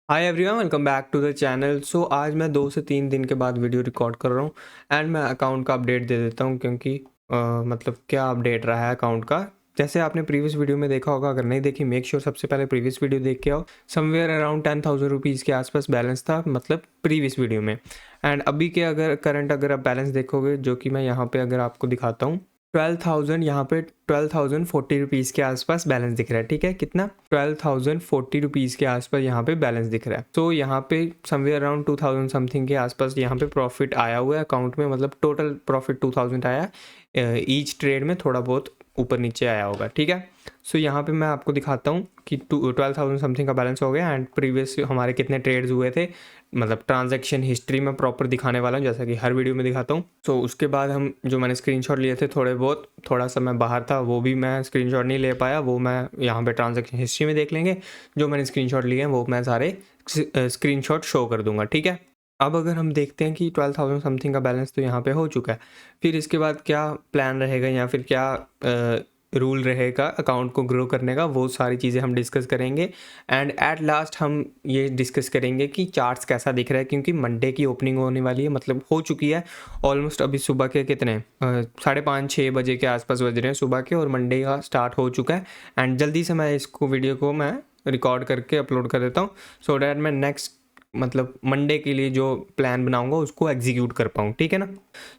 Hi everyone, welcome back to the channel. So आज मैं 2 से 3 दिन के बाद वीडियो रिकॉर्ड कर रहा हूँ एंड मैं अकाउंट का अपडेट दे देता हूँ क्योंकि मतलब क्या अपडेट रहा है अकाउंट का। जैसे आपने प्रीवियस वीडियो में देखा होगा, अगर नहीं देखी मेक श्योर सबसे पहले प्रीवियस वीडियो देख के आओ। समवेयर अराउंड 10,000 रुपीज़ के आसपास बैलेंस था, मतलब प्रीवियस वीडियो में। एंड अभी के अगर करंट अगर आप बैलेंस देखोगे, जो कि मैं यहाँ पे अगर आपको दिखाता हूँ, 12,000 यहाँ पे 12,040 रुपीज़ के आसपास बैलेंस दिख रहा है। ठीक है, कितना? 12,040 रुपीज़ के आसपास यहाँ पे बैलेंस दिख रहा है। तो यहाँ पे समवेयर अराउंड 2,000 समथिंग के आसपास यहाँ पे प्रॉफिट आया हुआ है अकाउंट में, मतलब टोटल प्रॉफिट 2,000 आया। ईच ट्रेड में थोड़ा बहुत ऊपर नीचे आया होगा। ठीक है, सो यहाँ पे मैं आपको दिखाता हूँ कि 12,000 समथिंग का बैलेंस हो गया एंड प्रीवियस हमारे कितने ट्रेड्स हुए थे, मतलब ट्रांजैक्शन हिस्ट्री में प्रॉपर दिखाने वाला हूँ जैसा कि हर वीडियो में दिखाता हूँ। सो उसके बाद हम जो मैंने स्क्रीनशॉट लिए थे थोड़ा सा मैं बाहर था, वो भी मैं स्क्रीनशॉट नहीं ले पाया, वो मैं यहाँ पे ट्रांजैक्शन हिस्ट्री में देख लेंगे। जो मैंने स्क्रीनशॉट लिए हैं वो मैं सारे स्क्रीनशॉट शो कर दूंगा। ठीक है, अब अगर हम देखते हैं कि 12,000 समथिंग का बैलेंस तो यहाँ पे हो चुका है, फिर इसके बाद क्या प्लान रहेगा या फिर क्या रूल रहेगा अकाउंट को ग्रो करने का, वो सारी चीज़ें हम डिस्कस करेंगे। एंड एट लास्ट हम ये डिस्कस करेंगे कि चार्ट्स कैसा दिख रहा है, क्योंकि मंडे की ओपनिंग होने वाली है, मतलब हो चुकी है ऑलमोस्ट। अभी सुबह के कितने 5:30-6 बजे के आसपास बज रहे हैं सुबह के, और मंडे का स्टार्ट हो चुका है। एंड जल्दी से मैं इसको वीडियो को मैं रिकॉर्ड करके अपलोड कर देता हूँ, सो डैट मैं नेक्स्ट मतलब मंडे के लिए जो प्लान बनाऊंगा उसको एग्जीक्यूट कर पाऊँ। ठीक है ना।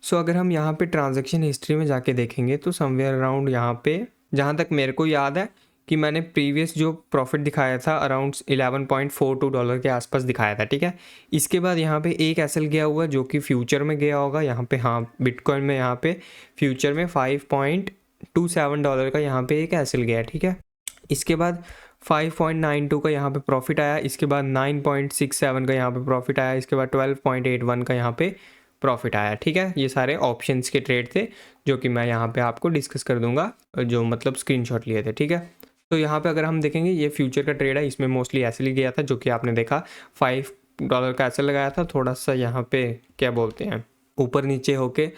सो अगर हम यहाँ पे ट्रांजैक्शन हिस्ट्री में जाके देखेंगे तो समवेयर अराउंड यहाँ पे, जहाँ तक मेरे को याद है कि मैंने प्रीवियस जो प्रॉफिट दिखाया था अराउंड $11.42 के आसपास दिखाया था। ठीक है, इसके बाद यहाँ पे एक एसएल गया हुआ जो कि फ्यूचर में गया होगा यहाँ पे, हाँ बिटकॉइन में यहाँ पे फ्यूचर में $5.27 का यहाँ पे एक एसएल गया है। ठीक है, इसके बाद 5.92 का यहाँ पे प्रॉफिट आया, इसके बाद 9.67 का यहाँ पे प्रॉफिट आया, इसके बाद 12.81 का यहाँ पे प्रॉफिट आया। ठीक है, ये सारे ऑप्शंस के ट्रेड थे जो कि मैं यहाँ पे आपको डिस्कस कर दूंगा, जो मतलब स्क्रीनशॉट लिए थे। ठीक है, तो यहाँ पे अगर हम देखेंगे ये फ्यूचर का ट्रेड है, इसमें मोस्टली ऐसे ही गया था जो कि आपने देखा, $5 का ऐसे लगाया था, थोड़ा सा यहाँ पे क्या बोलते हैं ऊपर नीचे होके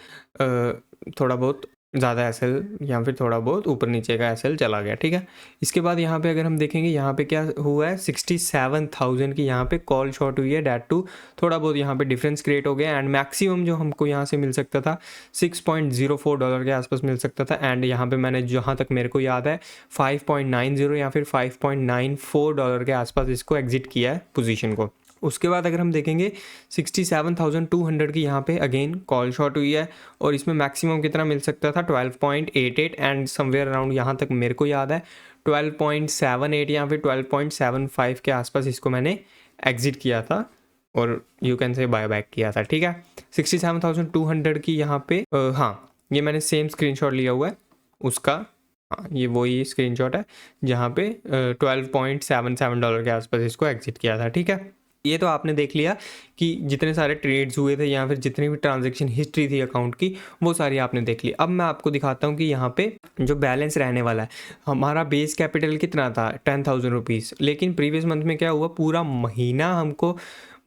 थोड़ा बहुत ज़्यादा एसएल या फिर थोड़ा बहुत ऊपर नीचे का एसएल चला गया। ठीक है, इसके बाद यहाँ पे अगर हम देखेंगे यहाँ पे क्या हुआ है, 67,000 की यहाँ पे कॉल शॉर्ट हुई है, डैट टू थोड़ा बहुत यहाँ पे डिफरेंस क्रिएट हो गया। एंड मैक्सिमम जो हमको यहाँ से मिल सकता था $6.04 के आसपास मिल सकता था। एंड यहाँ पे मैंने जहाँ तक मेरे को याद है 5.90 या फिर $5.94 के आसपास इसको एग्जिट किया है पोजीशन को। उसके बाद अगर हम देखेंगे 67,200 की यहाँ पे अगेन कॉल शॉट हुई है, और इसमें मैक्सिमम कितना मिल सकता था 12.88 एंड समवेयर अराउंड यहाँ तक मेरे को याद है 12.78 या फिर 12.75 के आसपास इसको मैंने एग्जिट किया था और you can say buy back किया था। ठीक है, 67,200 की यहाँ पे हाँ ये मैंने सेम स्क्रीनशॉट लिया हुआ है उसका, हाँ ये वही स्क्रीनशॉट है जहाँ पे $12.77 के आसपास इसको एग्जिट किया था। ठीक है, ये तो आपने देख लिया कि जितने सारे ट्रेड्स हुए थे या फिर जितनी भी ट्रांजैक्शन हिस्ट्री थी अकाउंट की वो सारी आपने देख ली। अब मैं आपको दिखाता हूँ कि यहाँ पे जो बैलेंस रहने वाला है, हमारा बेस कैपिटल कितना था 10,000 रुपीज़, लेकिन प्रीवियस मंथ में क्या हुआ, पूरा महीना हमको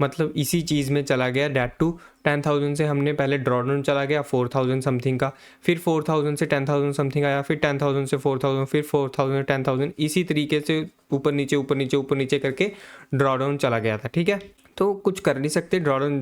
मतलब इसी चीज़ में चला गया, डैट टू 10,000 से हमने पहले ड्रॉडाउन चला गया 4,000 समथिंग का, फिर 4,000 से 10,000 समथिंग आया, फिर 10,000 से 4,000, फिर 4,000 10,000, इसी तरीके से ऊपर नीचे ऊपर नीचे ऊपर नीचे करके ड्रॉडाउन चला गया था। ठीक है, तो कुछ कर नहीं सकते, ड्रॉडाउन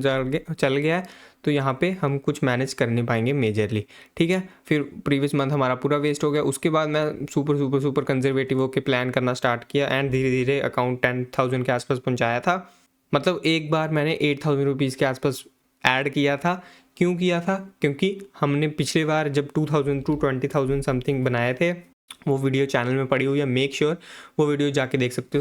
चल गया है तो यहाँ पे हम कुछ मैनेज कर नहीं पाएंगे मेजरली। ठीक है, फिर प्रीवियस मंथ हमारा पूरा वेस्ट हो गया। उसके बाद मैं सुपर सुपर सुपर कंजर्वेटिव होकर प्लान करना स्टार्ट किया एंड धीरे धीरे अकाउंट 10,000 के आसपास पहुँचाया था। मतलब एक बार मैंने 8,000 रुपीज़ के आसपास ऐड किया था। क्यों किया था? क्योंकि हमने पिछले बार जब 2,000 to 20,000 समथिंग बनाए थे, वो वीडियो चैनल में पड़ी हुई है, मेक श्योर वो वीडियो जाके देख सकते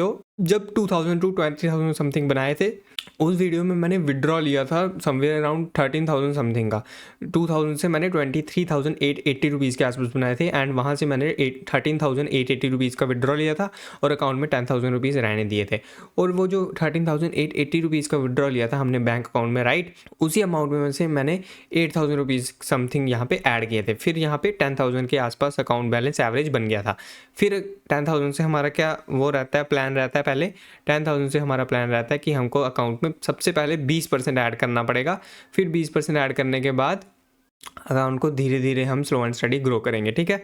हो। जब 2,000 to 20,000 समथिंग बनाए थे उस वीडियो में मैंने विड्रॉ लिया था समवेयर अराउंड 13,000 समथिंग का। 2,000 से मैंने 23,880 रुपीज़ के आसपास बनाए थे एंड वहाँ से मैंने 13,880 रुपीज़ का विड्रॉ लिया था और अकाउंट में 10,000 रुपीज़ रहने दिए थे। और वो जो 13,880 रुपीज़ का विड्रॉ लिया था हमने बैंक अकाउंट में, राइट, उसी अमाउंट में से मैंने 8,000 रुपीज़ समथिंग यहाँ पे ऐड किए थे। फिर यहाँ पे 10,000 के आसपास अकाउंट बैलेंस एवरेज बन गया था। फिर 10,000 से हमारा क्या वो रहता है, प्लान रहता है, पहले 10,000 से हमारा प्लान रहता है कि हमको अकाउंट में सबसे पहले 20% ऐड करना पड़ेगा। फिर 20% ऐड करने के बाद अकाउंट को धीरे धीरे हम स्लो एंड स्टडी ग्रो करेंगे। ठीक है,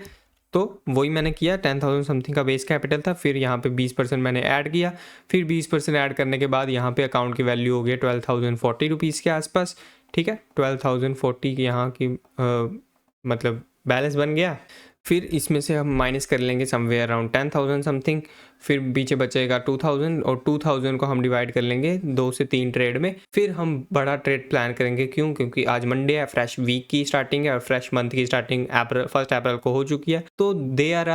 तो वही मैंने किया, 10,000 समथिंग का बेस कैपिटल था, फिर यहाँ पे 20% मैंने ऐड किया, फिर 20% ऐड करने के बाद यहाँ पे अकाउंट की वैल्यू हो गई 12,040 रुपीज़ के आसपास। ठीक है, 12,040 की यहाँ की मतलब बैलेंस बन गया। फिर इसमें से हम माइनस कर लेंगे समवेयर अराउंड 10,000 समथिंग, फिर पीछे बचेगा 2,000 और 2,000 को हम डिवाइड कर लेंगे 2 से 3 ट्रेड में। फिर हम बड़ा ट्रेड प्लान करेंगे, क्यों? क्योंकि आज मंडे है, फ्रेश वीक की स्टार्टिंग है और फ्रेश मंथ की स्टार्टिंग 1 अप्रैल को हो चुकी है। तो देयर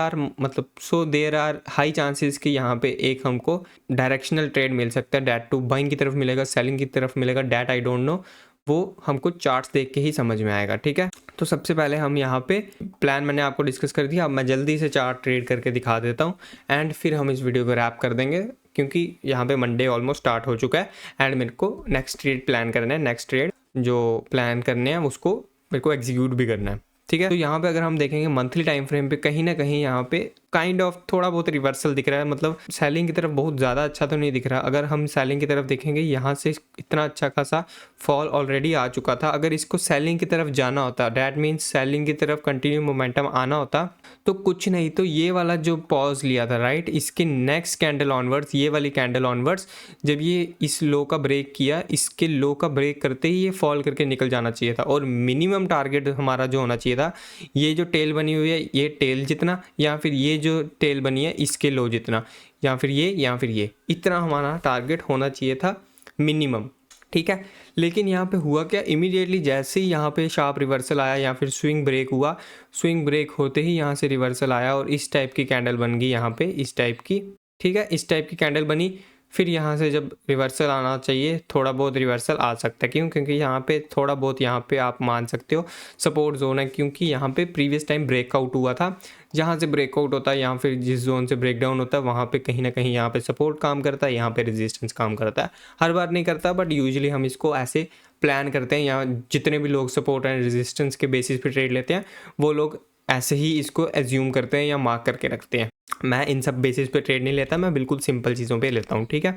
आर हाई चांसेस कि यहाँ पे एक हमको डायरेक्शनल ट्रेड मिल सकता है, डेट टू बाइंग की तरफ मिलेगा, सेलिंग की तरफ मिलेगा, डेट आई डोंट नो, वो हमको चार्ट्स देख के ही समझ में आएगा। ठीक है, तो सबसे पहले हम यहाँ पे प्लान मैंने आपको डिस्कस कर दिया, अब मैं जल्दी से चार्ट ट्रेड करके दिखा देता हूँ एंड फिर हम इस वीडियो को रैप कर देंगे, क्योंकि यहाँ पे मंडे ऑलमोस्ट स्टार्ट हो चुका है एंड मेरे को नेक्स्ट ट्रेड प्लान करना है, नेक्स्ट ट्रेड जो प्लान करने हैं उसको मेरे को एग्जीक्यूट भी करना है। ठीक है, तो यहाँ पे अगर हम देखेंगे मंथली टाइम फ्रेम पे कहीं ना कहीं यहाँ पे काइंड ऑफ थोड़ा बहुत रिवर्सल दिख रहा है, मतलब सेलिंग की तरफ बहुत ज़्यादा अच्छा तो नहीं दिख रहा। अगर हम सेलिंग की तरफ देखेंगे, यहाँ से इतना अच्छा खासा फॉल ऑलरेडी आ चुका था, अगर इसको सेलिंग की तरफ जाना होता, डैट मीन्स सेलिंग की तरफ कंटिन्यू मोमेंटम आना होता, तो कुछ नहीं तो ये वाला जो पॉज लिया था राइट, इसके नेक्स्ट कैंडल ऑनवर्ड्स, ये वाली कैंडल ऑनवर्ड्स जब ये इस लो का ब्रेक किया, इसके लो का ब्रेक करते ही ये फॉल करके निकल जाना चाहिए था और मिनिमम टारगेट हमारा जो होना चाहिए था, ये जो टेल बनी हुई है ये टेल जितना, या फिर ये जो टेल बनी है इसके लो जितना, या फिर ये इतना हमारा टारगेट होना चाहिए था मिनिमम। ठीक है, लेकिन यहाँ पे हुआ क्या, इमीडिएटली जैसे ही यहाँ पे शार्प रिवर्सल आया या फिर स्विंग ब्रेक हुआ, स्विंग ब्रेक होते ही यहाँ से रिवर्सल आया और इस टाइप की कैंडल बन गई यहाँ पे, इस टाइप की। ठीक है, इस टाइप की कैंडल बनी, फिर यहाँ से जब रिवर्सल आना चाहिए, थोड़ा बहुत रिवर्सल आ सकता है, क्यों? क्योंकि यहाँ पे थोड़ा बहुत यहाँ पे आप मान सकते हो सपोर्ट जोन है, क्योंकि यहाँ पे प्रीवियस टाइम ब्रेकआउट हुआ था, जहाँ से ब्रेकआउट होता है या फिर जिस जोन से ब्रेकडाउन होता है वहाँ पे कहीं ना कहीं यहाँ पे सपोर्ट काम करता है, यहाँ पे रेजिस्टेंस काम करता है। हर बार नहीं करता, बट यूजुअली हम इसको ऐसे प्लान करते हैं, या जितने भी लोग सपोर्ट एंड रेजिस्टेंस के बेसिस पे ट्रेड लेते हैं वो लोग ऐसे ही इसको एज्यूम करते हैं या मार्क करके रखते हैं। मैं इन सब बेसिस पे ट्रेड नहीं लेता, मैं बिल्कुल सिंपल चीज़ों पे लेता हूँ। ठीक है,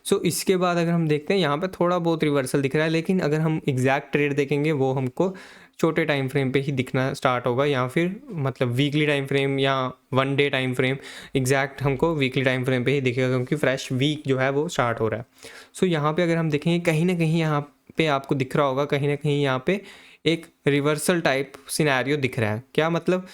सो इसके बाद अगर हम देखते हैं यहाँ पे थोड़ा बहुत रिवर्सल दिख रहा है, लेकिन अगर हम एग्जैक्ट ट्रेड देखेंगे वो हमको छोटे टाइम फ्रेम पे ही दिखना स्टार्ट होगा, या फिर मतलब वीकली टाइम फ्रेम या 1 डे टाइम फ्रेम, एग्जैक्ट हमको वीकली टाइम फ्रेम पे ही दिखेगा, क्योंकि फ्रेश वीक जो है वो स्टार्ट हो रहा है। सो यहाँ पे अगर हम देखेंगे कहीं ना कहीं यहाँ पे आपको दिख रहा होगा, कहीं ना कहीं यहाँ पे एक रिवर्सल टाइप सिनेरियो दिख रहा है। क्या मतलब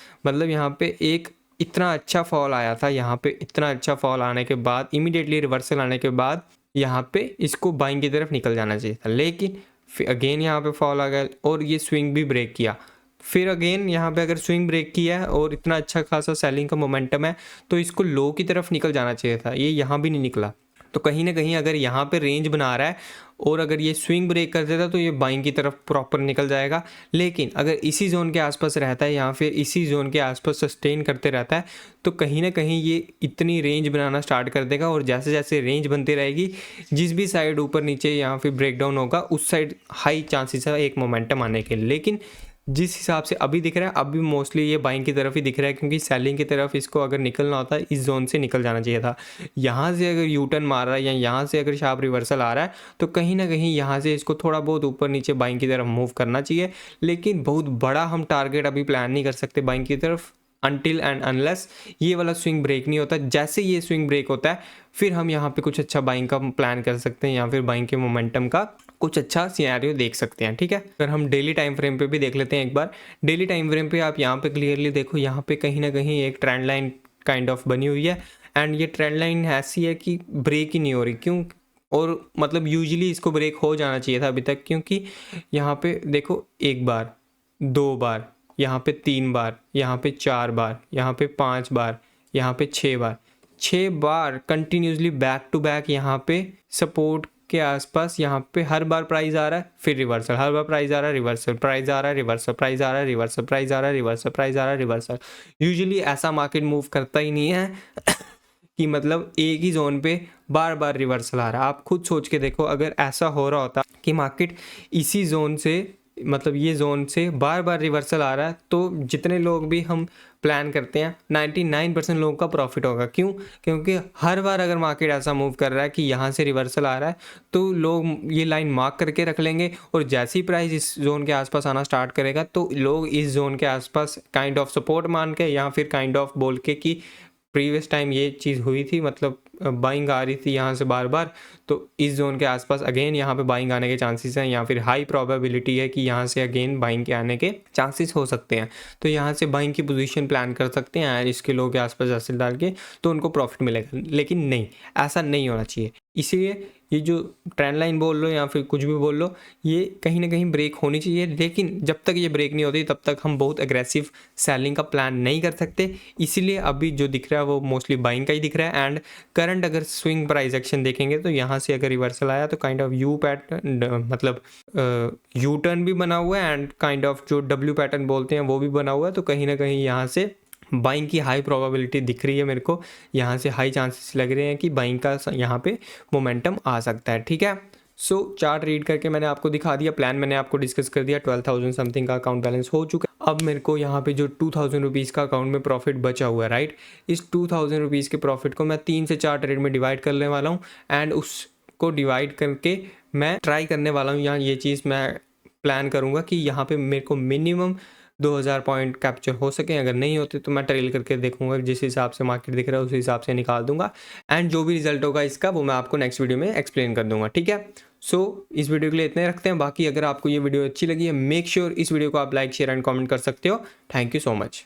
यहाँ पे एक इतना अच्छा फॉल आया था, यहाँ पे इतना अच्छा फॉल आने के बाद इमीडिएटली रिवर्सल आने के बाद यहाँ पे इसको बाइंग की तरफ निकल जाना चाहिए था, लेकिन फिर अगेन यहाँ पे फॉल आ गया और ये स्विंग भी ब्रेक किया। फिर अगेन यहाँ पे अगर स्विंग ब्रेक किया है और इतना अच्छा खासा सेलिंग का मोमेंटम है तो इसको लो की तरफ निकल जाना चाहिए था, ये यहाँ भी नहीं निकला। तो कहीं ना कहीं अगर यहाँ पे रेंज बना रहा है और अगर ये स्विंग ब्रेक कर देता तो ये बाइंग की तरफ प्रॉपर निकल जाएगा, लेकिन अगर इसी जोन के आसपास रहता है या फिर इसी जोन के आसपास सस्टेन करते रहता है तो कहीं ना कहीं ये इतनी रेंज बनाना स्टार्ट कर देगा, और जैसे जैसे रेंज बनती रहेगी जिस भी साइड ऊपर नीचे या फिर ब्रेकडाउन होगा उस साइड हाई चांसेस है एक मोमेंटम आने के। लेकिन जिस हिसाब से अभी दिख रहा है, अभी मोस्टली ये बाइंग की तरफ ही दिख रहा है, क्योंकि सेलिंग की तरफ इसको अगर निकलना होता है इस जोन से निकल जाना चाहिए था। यहाँ से अगर यू टर्न मार रहा है या यहाँ से अगर शार्प रिवर्सल आ रहा है तो कहीं ना कहीं यहाँ से इसको थोड़ा बहुत ऊपर नीचे बाइंग की तरफ मूव करना चाहिए, लेकिन बहुत बड़ा हम टारगेट अभी प्लान नहीं कर सकते बाइंग की तरफ अनटिल एंड अनलेस ये वाला स्विंग ब्रेक नहीं होता। जैसे ये स्विंग ब्रेक होता है फिर हम यहाँ पे कुछ अच्छा बाइंग का प्लान कर सकते हैं या फिर बाइंग के मोमेंटम का कुछ अच्छा सिनेरियो देख सकते हैं। ठीक है, अगर हम डेली टाइम फ्रेम पे भी देख लेते हैं एक बार, डेली टाइम फ्रेम पे आप यहाँ पे क्लियरली देखो, यहाँ पे कहीं ना कहीं एक ट्रेंड लाइन काइंड ऑफ बनी हुई है एंड ये ट्रेंड लाइन ऐसी है कि ब्रेक ही नहीं हो रही। क्यों? और मतलब यूजुअली इसको ब्रेक हो जाना चाहिए था अभी तक, क्योंकि यहाँ पे देखो 1 बार 2 बार, यहाँ पे 3 बार, यहाँ पे 4 बार, यहाँ पे 5 बार, यहाँ पे 6 बार, 6 बार कंटिन्यूसली बैक टू बैक यहाँ पे सपोर्ट के आसपास यहाँ पे हर बार प्राइस आ रहा है, फिर रिवर्सल, हर बार प्राइस आ रहा है, रिवर्सल, प्राइस आ रहा है, रिवर्सल, प्राइस आ रहा है, रिवर्सल, प्राइस आ रहा है, रिवर्सल, प्राइस आ रहा है, रिवर्सल। यूजुअली ऐसा मार्केट मूव करता ही नहीं है कि मतलब एक ही जोन पे बार बार रिवर्सल आ रहा है। आप खुद सोच के देखो, अगर ऐसा हो रहा होता कि मार्केट इसी जोन से मतलब ये जोन से बार बार रिवर्सल आ रहा है, तो जितने लोग भी हम प्लान करते हैं 99% लोगों का प्रॉफिट होगा। क्यों? क्योंकि हर बार अगर मार्केट ऐसा मूव कर रहा है कि यहाँ से रिवर्सल आ रहा है, तो लोग ये लाइन मार्क करके रख लेंगे, और जैसे ही प्राइस इस जोन के आसपास आना स्टार्ट करेगा तो लोग इस जोन के आसपास काइंड ऑफ सपोर्ट मान के या फिर काइंड ऑफ बोल के कि प्रीवियस टाइम ये चीज़ हुई थी, मतलब बाइंग आ रही थी यहाँ से बार बार, तो इस जोन के आसपास अगेन यहाँ पे बाइंग आने के चांसेस हैं, या फिर हाई प्रोबेबिलिटी है कि यहाँ से अगेन बाइंग के आने के चांसेस हो सकते हैं। तो यहाँ से बाइंग की पोजीशन प्लान कर सकते हैं इसके लोगों के आसपास एसेट डाल के, तो उनको प्रॉफिट मिलेगा। लेकिन नहीं, ऐसा नहीं होना चाहिए। इसीलिए ये जो ट्रेंड लाइन बोल लो या फिर कुछ भी बोल लो, ये कहीं ना कहीं ब्रेक होनी चाहिए, लेकिन जब तक ये ब्रेक नहीं होती तब तक हम बहुत एग्रेसिव सेलिंग का प्लान नहीं कर सकते। इसीलिए अभी जो दिख रहा है वो मोस्टली बाइंग का ही दिख रहा है। एंड करंट अगर स्विंग प्राइस एक्शन देखेंगे तो यहाँ से अगर रिवर्सल आया तो काइंड ऑफ यू पैटर्न, मतलब यू टर्न भी बना हुआ है, एंड काइंड ऑफ जो डब्ल्यू पैटर्न बोलते हैं वो भी बना हुआ है। तो कहीं ना कहीं यहाँ से बाइंग की हाई प्रोबेबिलिटी दिख रही है मेरे को, यहाँ से हाई चांसेस लग रहे हैं कि बाइंग का यहाँ पे मोमेंटम आ सकता है। ठीक है, सो चार्ट रीड करके मैंने आपको दिखा दिया, प्लान मैंने आपको डिस्कस कर दिया। 12,000 समथिंग का अकाउंट बैलेंस हो चुका है। अब मेरे को यहाँ पे जो 2,000 रुपीज़ का अकाउंट में प्रॉफिट बचा हुआ है, राइट, इस 2,000 रुपीज़ के प्रॉफिट को मैं 3 से 4 ट्रेड में डिवाइड करने वाला हूँ, एंड उसको डिवाइड करके मैं ट्राई करने वाला हूँ। यहाँ ये चीज़ मैं प्लान करूँगा कि यहाँ पे मेरे को मिनिमम 2,000 पॉइंट कैप्चर हो सके। अगर नहीं होते तो मैं ट्रेल करके देखूंगा, जिस हिसाब से मार्केट दिख रहा है उस हिसाब से निकाल दूंगा, एंड जो भी रिजल्ट होगा इसका वो मैं आपको नेक्स्ट वीडियो में एक्सप्लेन कर दूंगा। ठीक है, सो इस वीडियो के लिए इतने रखते हैं। बाकी अगर आपको ये वीडियो अच्छी लगी है, मेक श्योर इस वीडियो को आप लाइक, शेयर एंड कमेंट कर सकते हो। Thank you so much.